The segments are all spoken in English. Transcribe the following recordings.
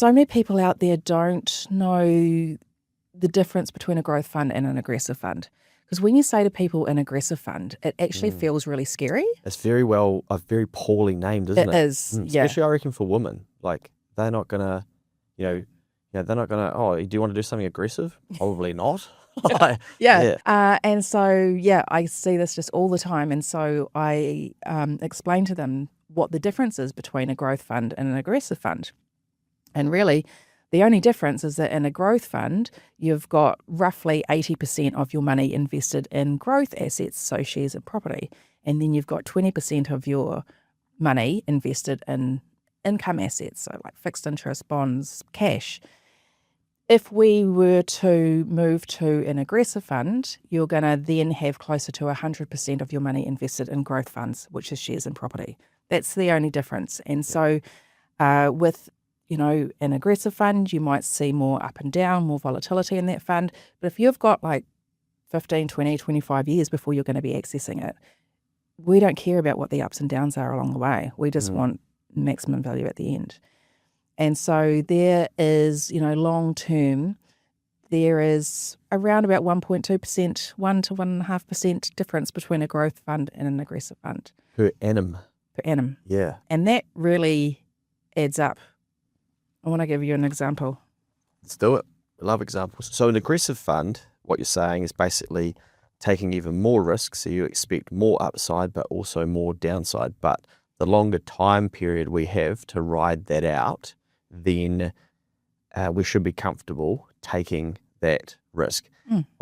So many people out there don't know the difference between a growth fund and an aggressive fund. Because when you say to people an aggressive fund, it actually feels really scary. It's very poorly named, isn't it? It is, yeah. Especially, I reckon, for women. Like, they're not going to, they're not going to, oh, do you want to do something aggressive? Probably not. Yeah. And so, I see this just all the time. And so I explain to them what the difference is between a growth fund and an aggressive fund. And really, the only difference is that in a growth fund, you've got roughly 80% of your money invested in growth assets, so shares and property. And then you've got 20% of your money invested in income assets, so like fixed interest, bonds, cash. If we were to move to an aggressive fund, you're going to then have closer to 100% of your money invested in growth funds, which is shares and property. That's the only difference. And so with an aggressive fund, you might see more up and down, more volatility in that fund. But if you've got like 15, 20, 25 years before you're going to be accessing it, we don't care about what the ups and downs are along the way. We just want maximum value at the end. And so there is, long term, there is around about 1.2%, 1 to 1.5% difference between a growth fund and an aggressive fund. Per annum. Yeah. And that really adds up. I want to give you an example. Let's do it. I love examples. So an aggressive fund, what you're saying is basically taking even more risk, so you expect more upside but also more downside. But the longer time period we have to ride that out, then we should be comfortable taking that risk.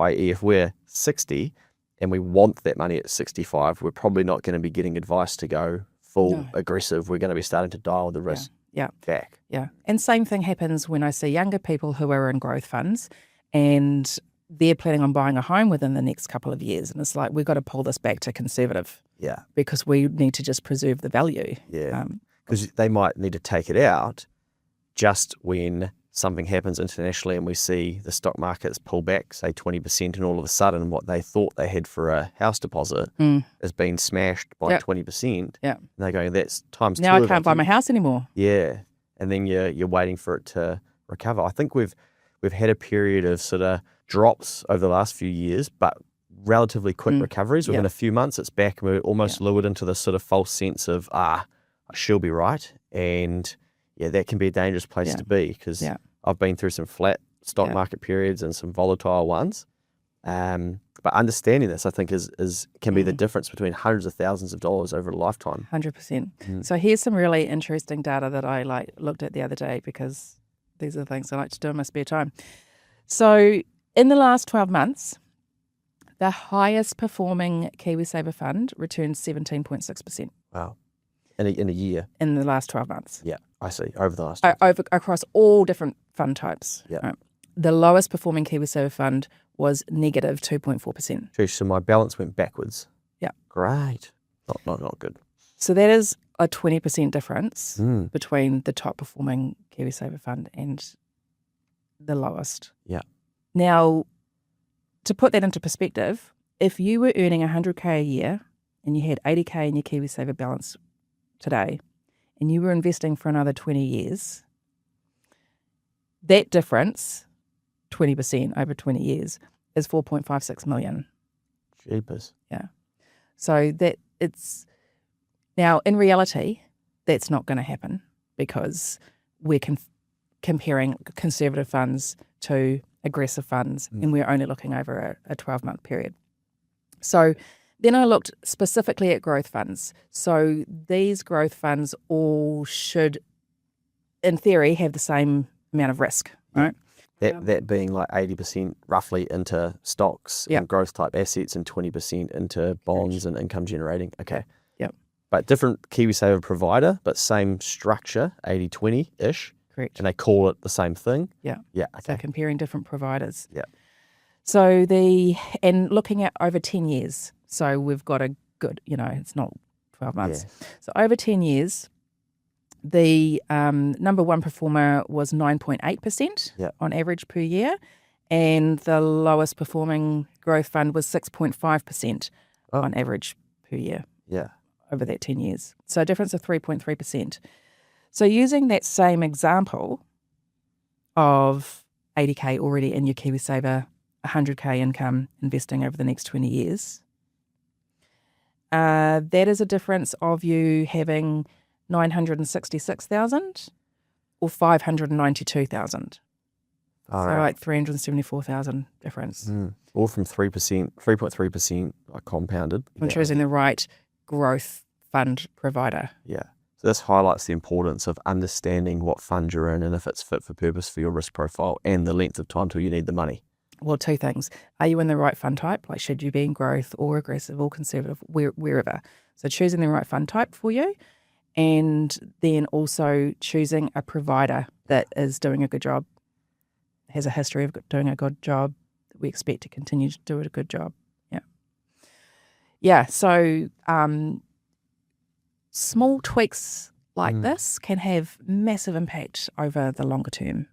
I.e., if we're 60 and we want that money at 65, we're probably not going to be getting advice to go full aggressive. We're going to be starting to dial the risk back. Yeah. And same thing happens when I see younger people who are in growth funds and they're planning on buying a home within the next couple of years. And it's like, we've got to pull this back to conservative. Yeah. Because we need to just preserve the value. Yeah. Because they might need to take it out just when something happens internationally and we see the stock markets pull back, say 20%, and all of a sudden what they thought they had for a house deposit has been smashed by 20%. Yeah. And they're going, that's times now two. I can't buy my house anymore. Yeah. And then you're waiting for it to recover. I think we've had a period of sort of drops over the last few years, but relatively quick recoveries. Within a few months, it's back. We're almost lured into this sort of false sense of, she'll be right. And that can be a dangerous place to be, because I've been through some flat stock market periods and some volatile ones. But understanding this, I think, can be the difference between hundreds of thousands of dollars over a lifetime. 100%. So here's some really interesting data that I looked at the other day, because these are the things I like to do in my spare time. So in the last 12 months, the highest performing Kiwisaver fund returned 17.6%. Wow. In a year? In the last 12 months. Yeah, I see. Over the last across all different fund types. Yeah. Right. The lowest performing Kiwisaver fund was negative 2.4%. Geez, so my balance went backwards. Yeah. Great. Not good. So that is a 20% difference between the top performing Kiwisaver fund and the lowest. Yeah. Now, to put that into perspective, if you were earning 100K a year and you had 80K in your Kiwisaver balance today and you were investing for another 20 years, that difference, 20% over 20 years, is 4.56 million. Jeepers. Yeah. So that it's now, in reality, that's not going to happen, because we're comparing conservative funds to aggressive funds, and we're only looking over a 12-month period. So then I looked specifically at growth funds. So these growth funds all should, in theory, have the same amount of risk, right? That being like 80% roughly into stocks and growth type assets, and 20% into bonds and income generating. Okay. Yep. But different Kiwisaver provider, but same structure, 80-20-ish. Correct. And they call it the same thing? Yeah. Yeah. Okay. So comparing different providers. Yeah. So and looking at over 10 years. So we've got a good, it's not 12 months. Yeah. So over 10 years, the number one performer was 9.8% on average per year, and the lowest performing growth fund was 6.5% on average per year over that 10 years. So a difference of 3.3%. So using that same example, of 80K already in your Kiwisaver, 100K income investing over the next 20 years. That is a difference of you having 966,000 or 592,000. So like 374,000 difference. All from 3.3% compounded. From choosing the right growth fund provider. Yeah. So this highlights the importance of understanding what fund you're in and if it's fit for purpose for your risk profile and the length of time till you need the money. Well, two things. Are you in the right fund type? Like, should you be in growth or aggressive or conservative, wherever? So choosing the right fund type for you, and then also choosing a provider that is doing a good job, has a history of doing a good job, that we expect to continue to do a good job. Yeah. Yeah, so small tweaks like this can have massive impact over the longer term.